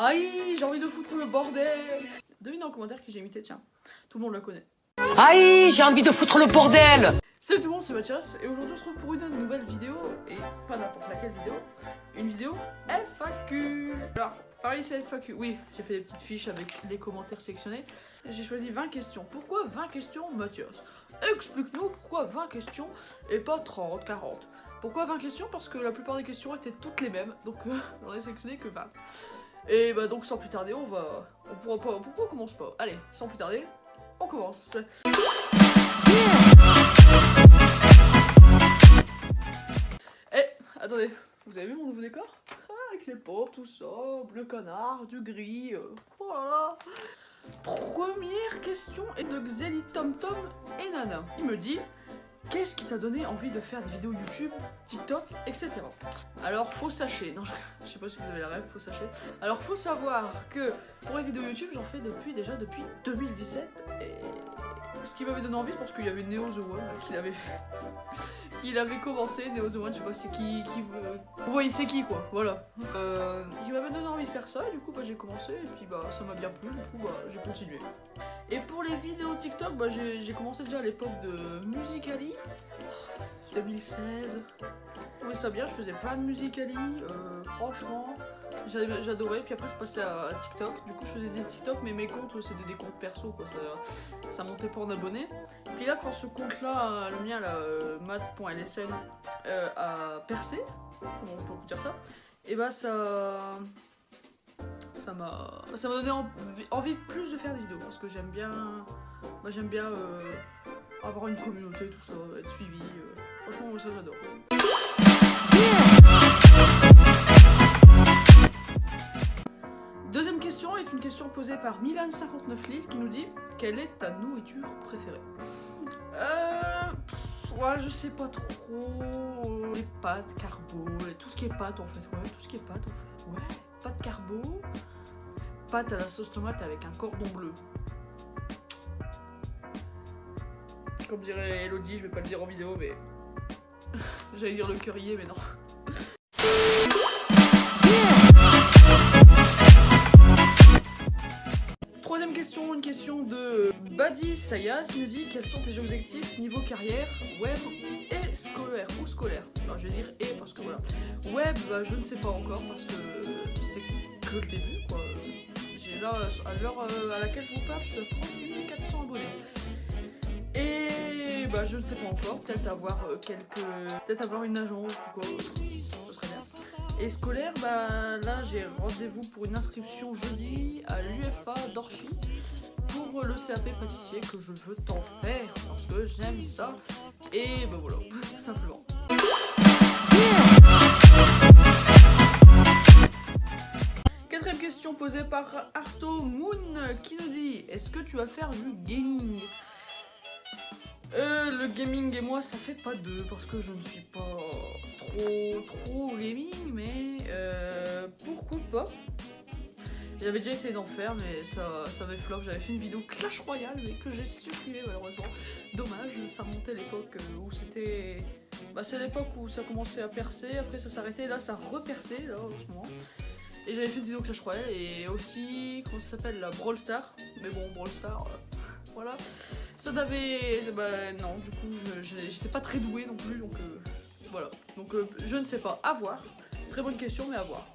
Aïe, j'ai envie de foutre le bordel. Devine en commentaire qui j'ai imité, tiens. Tout le monde la connaît. Aïe, j'ai envie de foutre le bordel. Salut tout le monde, c'est Mathias et aujourd'hui on se retrouve pour une nouvelle vidéo, et pas n'importe laquelle vidéo, une vidéo FAQ. Alors, pareil c'est FAQ, oui, j'ai fait des petites fiches avec les commentaires sélectionnés. J'ai choisi 20 questions. Pourquoi 20 questions, Mathias? Explique-nous pourquoi 20 questions et pas 30, 40. Pourquoi 20 questions? Parce que la plupart des questions étaient toutes les mêmes, donc j'en ai sélectionné que 20. Et bah donc sans plus tarder, pourquoi on commence pas? Allez, sans plus tarder, on commence. Eh, attendez, vous avez vu mon nouveau décor? Avec les pots, tout ça, bleu canard, du gris, oh là là. Première question est de Xeli Tom Tom et Nana. Il me dit, qu'est-ce qui t'a donné envie de faire des vidéos YouTube, TikTok, etc. Alors faut sachez, non je sais pas si vous avez la rêve, faut sachez. Alors faut savoir que pour les vidéos YouTube j'en fais depuis 2017 et ce qui m'avait donné envie c'est parce qu'il y avait Neo The One qui l'avait fait. Il avait commencé, Neo The One, je sais pas c'est qui vous voyez c'est qui quoi, voilà. Il m'avait donné envie de faire ça et du coup bah j'ai commencé et puis bah ça m'a bien plu, du coup bah j'ai continué. Et pour les vidéos TikTok, bah j'ai commencé déjà à l'époque de Musical.ly, 2016. Je trouvais ça bien, je faisais plein de Musical.ly, franchement, j'adorais. Puis après c'est passé à TikTok, du coup je faisais des TikTok mais mes comptes c'était des comptes perso quoi, ça montait pas en abonnés. Puis là quand ce compte là, le mien là, mat.lsn a percé, comment on peut dire ça, et bah ça m'a donné envie plus de faire des vidéos parce que j'aime bien avoir une communauté, tout ça, être suivi, franchement ça j'adore. Deuxième question est une question posée par Milan59Lil qui nous dit, quelle est ta nourriture préférée? Ouais, je sais pas trop, les pâtes, carbo, tout ce qui est pâtes en fait, ouais, tout ce qui est pâtes en fait, ouais, pâtes carbo, pâtes à la sauce tomate avec un cordon bleu. Comme dirait Elodie, je vais pas le dire en vidéo, mais j'allais dire le currier, mais non. Troisième question, une question de Badi Sayad qui nous dit quels sont tes objectifs niveau carrière, web et scolaire ou scolaire. Alors, je vais dire et parce que voilà. Web, bah, je ne sais pas encore parce que c'est que le début quoi. J'ai là, à l'heure à laquelle je vous parle, je suis à 38 400 abonnés. Et bah je ne sais pas encore, peut-être avoir une agence ou quoi, ce serait bien. Et scolaire, bah là j'ai rendez-vous pour une inscription jeudi à l'UFA d'Orchy pour le CAP pâtissier que je veux tant faire parce que j'aime ça. Et bah voilà, tout simplement. Quatrième question posée par Arto Moon qui nous dit, est-ce que tu vas faire du gaming? Le gaming et moi ça fait pas deux parce que je ne suis pas trop gaming, mais pourquoi pas. J'avais déjà essayé d'en faire mais ça avait flop. J'avais fait une vidéo Clash Royale mais que j'ai supprimé malheureusement. Dommage, ça remontait à l'époque où c'était... Bah c'est l'époque où ça commençait à percer, après ça s'arrêtait, là ça reperçait là en ce moment. Et j'avais fait une vidéo Clash Royale et aussi, comment ça s'appelle, la Brawl Star. Mais bon, Brawl Star, voilà. Ça n'avait... Bah non, du coup, j'étais pas très douée non plus, donc voilà. Donc je ne sais pas, à voir. Très bonne question, mais à voir.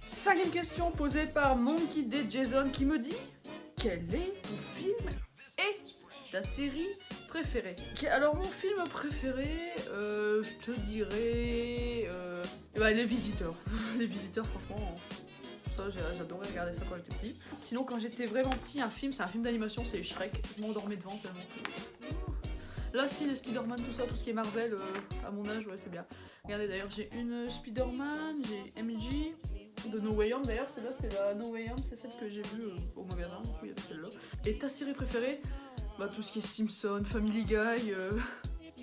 Cinquième question posée par Monkey D. Jason qui me dit, quel est ton film et ta série préférée? Alors mon film préféré, je te dirais bah, Les Visiteurs. Les Visiteurs, franchement, ça j'adorais regarder ça quand j'étais petit. Sinon quand j'étais vraiment petit, c'est un film d'animation, c'est Shrek. Je m'endormais devant tellement que... Là si les Spider-Man, tout ça, tout ce qui est Marvel, à mon âge, ouais c'est bien. Regardez d'ailleurs, j'ai une Spider-Man, j'ai MJ, de No Way Home d'ailleurs, celle-là c'est la No Way Home, c'est celle que j'ai vue au magasin, du coup il y a celle-là. Et ta série préférée? Bah tout ce qui est Simpson, Family Guy,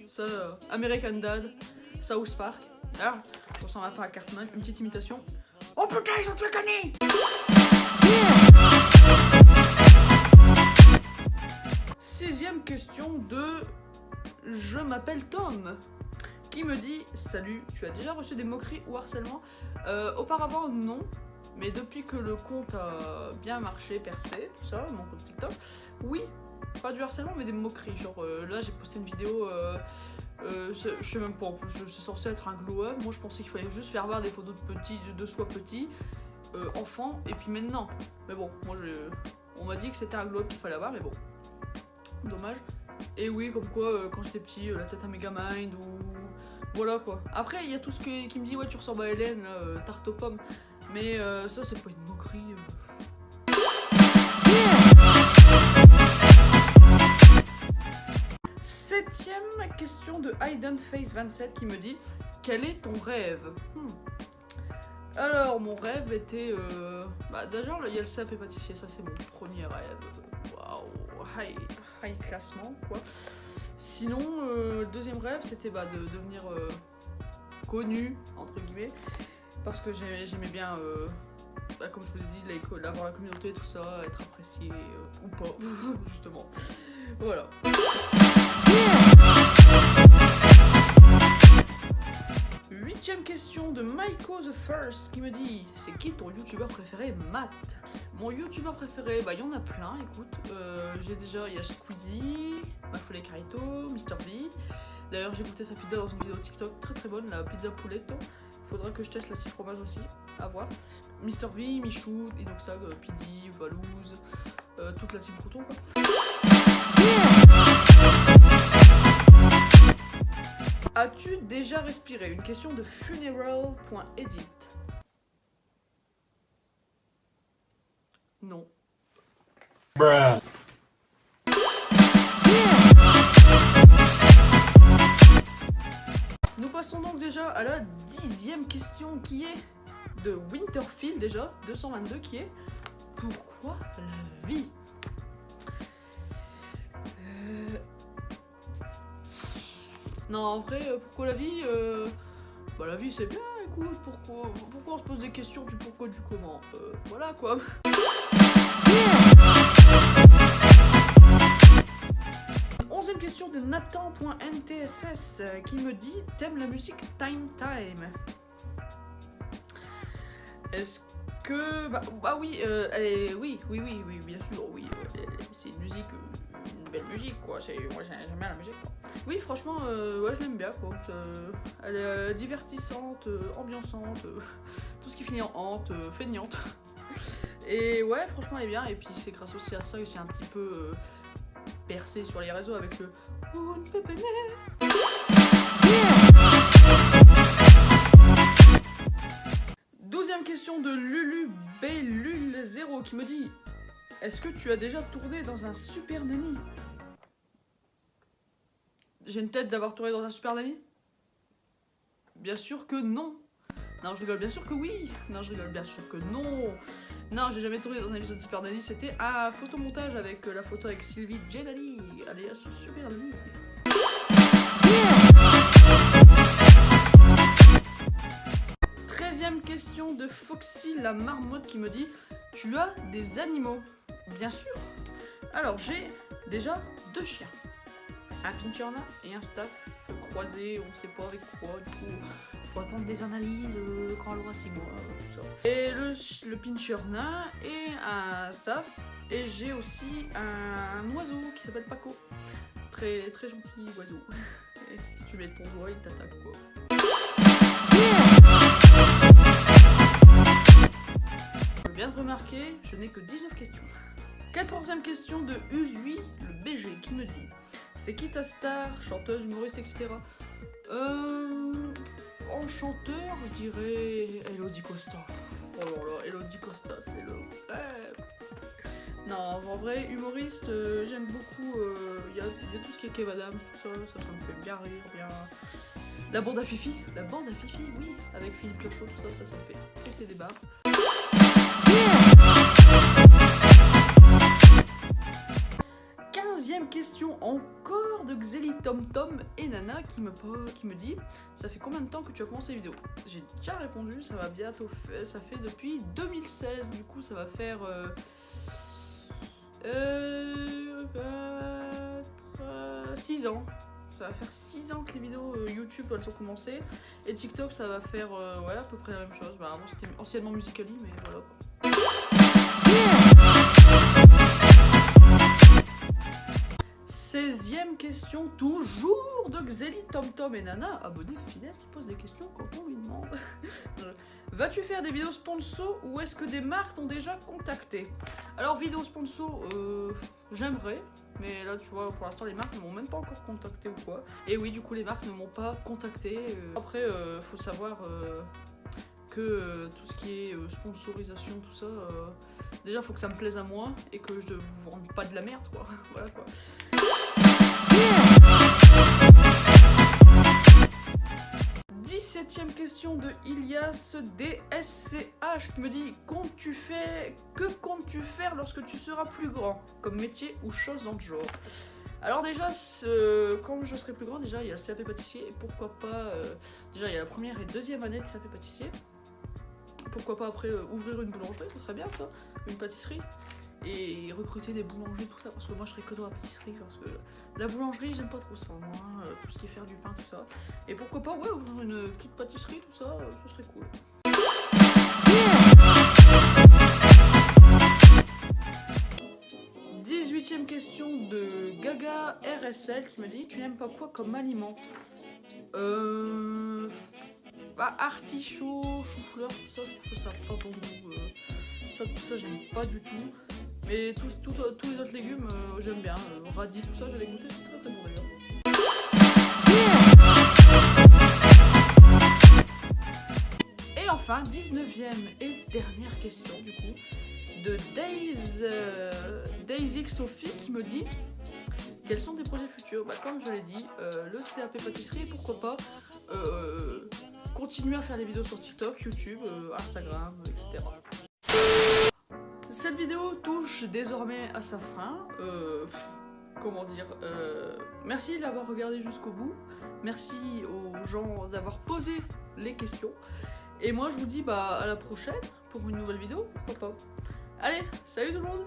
ça, American Dad, South Park. Alors, je ressemble un peu à Cartman, une petite imitation. Oh putain, ils ont tué Kenny! Sixième question de Je m'appelle Tom qui me dit « Salut, tu as déjà reçu des moqueries ou harcèlement ?» Auparavant, non. Mais depuis que le compte a bien marché, percé, tout ça, mon compte TikTok, oui, pas du harcèlement, mais des moqueries. Genre là, j'ai posté une vidéo, je sais même pas, en plus, c'est censé être un glow-up. Moi, je pensais qu'il fallait juste faire voir des photos de petits, de soi petit, enfant, et puis maintenant. Mais bon, moi, on m'a dit que c'était un glow-up qu'il fallait avoir, mais bon, dommage. Et oui, comme quoi, quand j'étais petit, la tête à Megamind, ou voilà quoi. Après, il y a tout ce qui me dit, ouais, tu ressembles à Hélène, là, tarte aux pommes. Mais ça, c'est pas une moquerie. Septième question de HiddenFace27 qui me dit « Quel est ton rêve ?» Alors, mon rêve était... déjà, il y a le CAP pâtissier, ça c'est mon premier rêve. Waouh, high classement, quoi. Sinon, le deuxième rêve, c'était de devenir connu, entre guillemets. Parce que j'aimais bien, comme je vous l'ai dit, avoir la communauté, tout ça, être apprécié ou pas, justement. Voilà. Huitième question de Maiko the First qui me dit « C'est qui ton youtubeur préféré, Matt ?» Mon youtubeur préféré, il y en a plein, écoute. Il y a Squeezie, Mafolé Carito, Mr V. D'ailleurs, j'ai goûté sa pizza dans une vidéo TikTok très très bonne, la pizza pouletto. Faudra que je teste la 6 fromage aussi, à voir. Mr V, Michou, Inoxtag, Pidi, Valouz, toute la team Crouton quoi. As-tu déjà respiré? Une question de funeral.edit. Non. Bruh. Nous passons donc déjà à la 10e question qui est de Winterfield déjà, 222 qui est « Pourquoi la vie ?» Non, en vrai, pourquoi la vie la vie c'est bien, écoute, pourquoi on se pose des questions du pourquoi, du comment, voilà quoi. Onzième question de Nathan.ntss qui me dit « T'aimes la musique Time Time ?» Est-ce que... oui, oui, bien sûr, oui, c'est une musique... une belle musique quoi, moi j'aime bien la musique quoi. Oui franchement ouais je l'aime bien quoi, elle est divertissante, ambiançante, tout ce qui finit en hante, feignante. Et ouais franchement elle est bien, et puis c'est grâce aussi à ça que j'ai un petit peu percé sur les réseaux avec le Un pépéné. 12e question de LuluBellul0 qui me dit « Est-ce que tu as déjà tourné dans un Super Nanny ?» J'ai une tête d'avoir tourné dans un Super Nanny? Bien sûr que non. Non, je rigole, bien sûr que oui. Non, je rigole, bien sûr que non. Non, j'ai jamais tourné dans un épisode de Super Nanny. C'était un photomontage avec la photo avec Sylvie Jenali, alias Super Nanny. Question de Foxy la marmotte qui me dit « Tu as des animaux ?» Bien sûr. Alors j'ai déjà 2 chiens, un pincher nain et un staff croisé, on sait pas avec quoi, du coup faut attendre des analyses quand elle aura 6 mois, tout ça. Et le pincher nain et un staff, et j'ai aussi un oiseau qui s'appelle Paco, très très gentil oiseau. Et tu mets ton doigt, il t'attaque quoi. Je viens de remarquer, je n'ai que 19 questions. 14e question de Uzui, le BG, qui me dit « C'est qui ta star, chanteuse, humoriste, etc. » En chanteur, je dirais Elodie Costa. Oh là là, Elodie Costa, c'est le rêve. Non, en vrai, humoriste, j'aime beaucoup, y a tout ce qui est Kev Adams, tout ça me fait bien rire, bien... La bande à Fifi, oui, avec Philippe Clochot, tout ça me fait péter des barres. 15e question encore de Xeli Tom Tom et Nana qui me dit « Ça fait combien de temps que tu as commencé les vidéos ?» J'ai déjà répondu, ça va bientôt faire, ça fait depuis 2016, du coup ça va faire 6 ans. ça va faire 6 ans que les vidéos YouTube elles ont commencé. Et TikTok ça va faire ouais, à peu près la même chose. Bah, avant c'était anciennement Musical.ly, mais voilà quoi. 16e question, toujours de Xeli, TomTom et Nana, abonné fidèle qui pose des questions quand on lui demande. Vas-tu faire des vidéos sponsor ou est-ce que des marques t'ont déjà contacté? Alors vidéos sponsor, j'aimerais, mais là tu vois pour l'instant les marques ne m'ont même pas encore contacté ou quoi. Et oui du coup les marques ne m'ont pas contacté. Après faut savoir que tout ce qui est sponsorisation, tout ça, déjà faut que ça me plaise à moi et que je vous vende pas de la merde quoi. Voilà quoi. 17e question de Ilias DSCH qui me dit que comptes-tu faire lorsque tu seras plus grand comme métier ou chose dans le genre? Alors déjà, quand je serai plus grand, déjà il y a le CAP pâtissier et pourquoi pas, déjà il y a la première et deuxième année de CAP pâtissier. Pourquoi pas après ouvrir une boulangerie, ce serait bien ça, une pâtisserie. Et recruter des boulangers, tout ça, parce que moi je serais que dans la pâtisserie, parce que la boulangerie j'aime pas trop ça, moi, tout ce qui est faire du pain, tout ça. Et pourquoi pas, ouais, ouvrir une petite pâtisserie, tout ça, ce serait cool. Dix-huitième question de Gaga RSL qui me dit: tu n'aimes pas quoi comme aliment? Bah, artichaut, chou-fleur, tout ça, je trouve que ça n'a pas bon goût. Tout ça, j'aime pas du tout. Mais tous les autres légumes, j'aime bien. Radis, tout ça, j'avais goûté, c'est très très bon d'ailleurs. Et enfin, 19e et dernière question du coup, de Daisy Sophie qui me dit: quels sont tes projets futurs? Bah, comme je l'ai dit, le CAP pâtisserie, pourquoi pas continuer à faire des vidéos sur TikTok, YouTube, Instagram, etc. Cette vidéo touche désormais à sa fin. Comment dire, merci de l'avoir regardé jusqu'au bout. Merci aux gens d'avoir posé les questions. Et moi je vous dis bah à la prochaine pour une nouvelle vidéo, pourquoi pas. Allez, salut tout le monde!